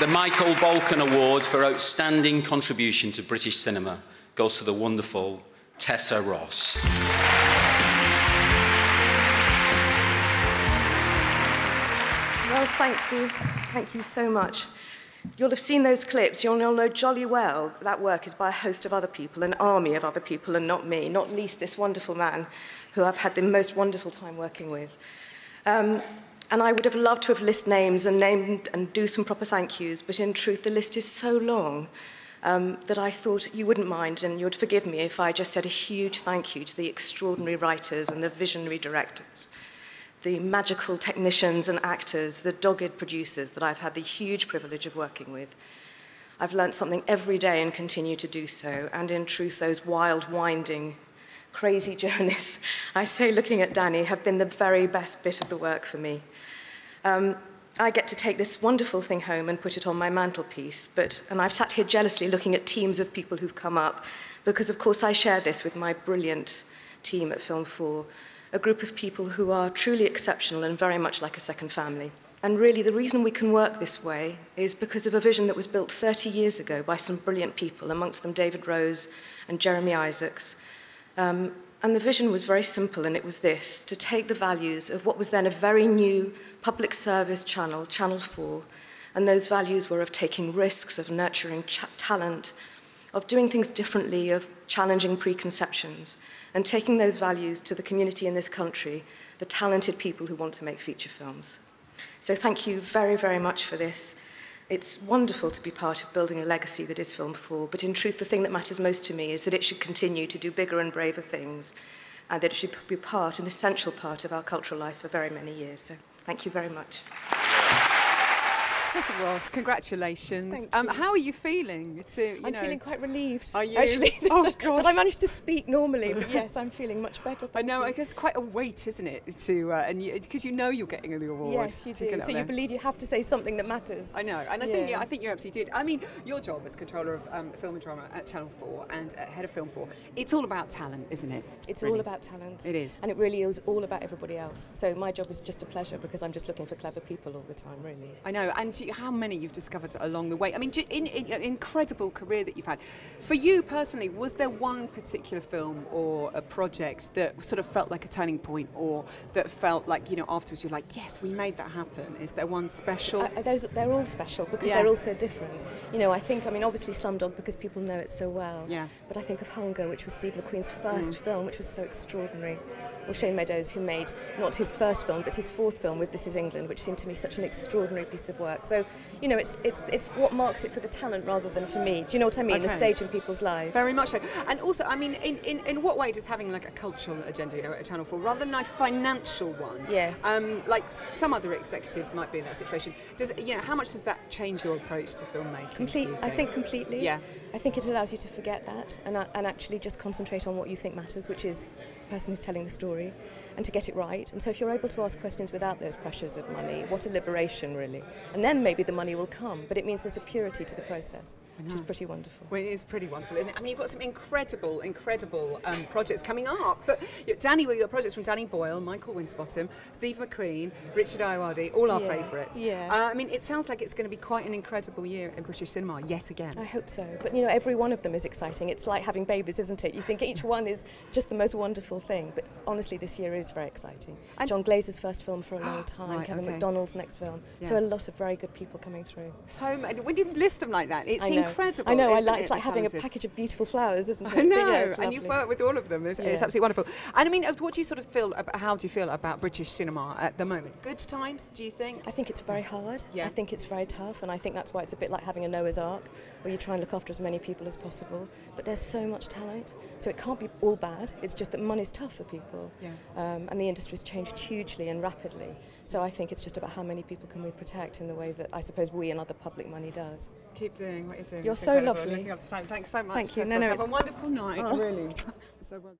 The Michael Balkan Award for Outstanding Contribution to British Cinema goes to the wonderful Tessa Ross. Well, thank you so much. You'll have seen those clips. You'll know jolly well that work is by a host of other people, an army of other people, and not me, not least this wonderful man who I've had the most wonderful time working with. And I would have loved to have listed names and do some proper thank yous, but in truth, the list is so long that I thought you wouldn't mind and you'd forgive me if I just said a huge thank you to the extraordinary writers and the visionary directors, the magical technicians and actors, the dogged producers that I've had the huge privilege of working with. I've learnt something every day and continue to do so, and in truth, those wild, winding, crazy journeys, I say looking at Danny, have been the very best bit of the work for me. I get to take this wonderful thing home and put it on my mantelpiece, and I've sat here jealously looking at teams of people who've come up, because of course I share this with my brilliant team at Film 4, a group of people who are truly exceptional and very much like a second family. And really the reason we can work this way is because of a vision that was built 30 years ago by some brilliant people, amongst them David Rose and Jeremy Isaacs. And the vision was very simple, and it was this: to take the values of what was then a very new public service channel, Channel 4, and those values were of taking risks, of nurturing talent, of doing things differently, of challenging preconceptions, and taking those values to the community in this country, the talented people who want to make feature films. So thank you very, very much for this. It's wonderful to be part of building a legacy that is Film 4, but in truth, the thing that matters most to me is that it should continue to do bigger and braver things, and that it should be an essential part of our cultural life for very many years. So thank you very much. Tessa Ross, congratulations. How are you feeling? I'm feeling quite relieved. Are you? Actually, oh, gosh. But I managed to speak normally, but yes, I'm feeling much better. I know, I guess it's quite a weight, isn't it? Because you know you're getting the award. Yes, you do. So you believe you have to say something that matters. I know, and I think you absolutely did. I mean, your job as controller of film and drama at Channel 4 and head of Film 4, it's all about talent, isn't it? It's really all about talent. It is. And it really is all about everybody else. So my job is just a pleasure because I'm just looking for clever people all the time, really. I know, and how many you've discovered along the way. I mean, in an incredible career that you've had. For you personally, was there one particular film or a project that sort of felt like a turning point, or that felt like, you know, afterwards you're like, yes, we made that happen? Is there one special? They're all special because they're all so different. You know, I mean, obviously Slumdog because people know it so well. Yeah. But I think of Hunger, which was Steve McQueen's first film, which was so extraordinary. Or Shane Meadows, who made not his first film, but his fourth film with This Is England, which seemed to me such an extraordinary piece of work. So, you know, it's what marks it for the talent rather than for me. Do you know what I mean? Okay. The stage in people's lives. Very much so. And also, I mean, in what way does having like a cultural agenda, you know, at Channel 4, rather than a financial one? Yes. Like some other executives might be in that situation. How much does that change your approach to filmmaking? I think completely. Yeah. I think it allows you to forget that and actually just concentrate on what you think matters, which is the person who's telling the story, and to get it right. And so if you're able to ask questions without those pressures of money, what a liberation, really. And then maybe the money will come, but it means there's a purity to the process, which is pretty wonderful. Well, it is pretty wonderful, isn't it? I mean, you've got some incredible projects coming up. But Danny, well, you've got projects from Danny Boyle, Michael Winterbottom, Steve McQueen, Richard Ayoade, all our favourites. Yeah. I mean, it sounds like it's going to be quite an incredible year in British cinema, yet again. I hope so. But, you know, every one of them is exciting. It's like having babies, isn't it? You think each one is just the most wonderful thing. But honestly, this year is very exciting. And John Glazer's first film for a long time, Kevin MacDonald's next film. Yeah. So a lot of very good people coming through. So when you list them like that, it's incredible. I know, it's like having a package of beautiful flowers, isn't it? I know, and you've worked with all of them. It's absolutely wonderful. And I mean, what do you sort of feel about, how do you feel about British cinema at the moment? Good times, do you think? I think it's very hard. Yeah. I think it's very tough, and I think that's why it's a bit like having a Noah's Ark, where you try and look after as many people as possible. But there's so much talent, so it can't be all bad. It's just that money's tough for people. Yeah. And the industry's changed hugely and rapidly. So I think it's just about how many people can we protect in the way that I suppose we and other public money does. Keep doing what you're doing. You're so lovely. Looking up to time. Thanks so much. Thank you. Tessa. Have a wonderful night. Really. So well.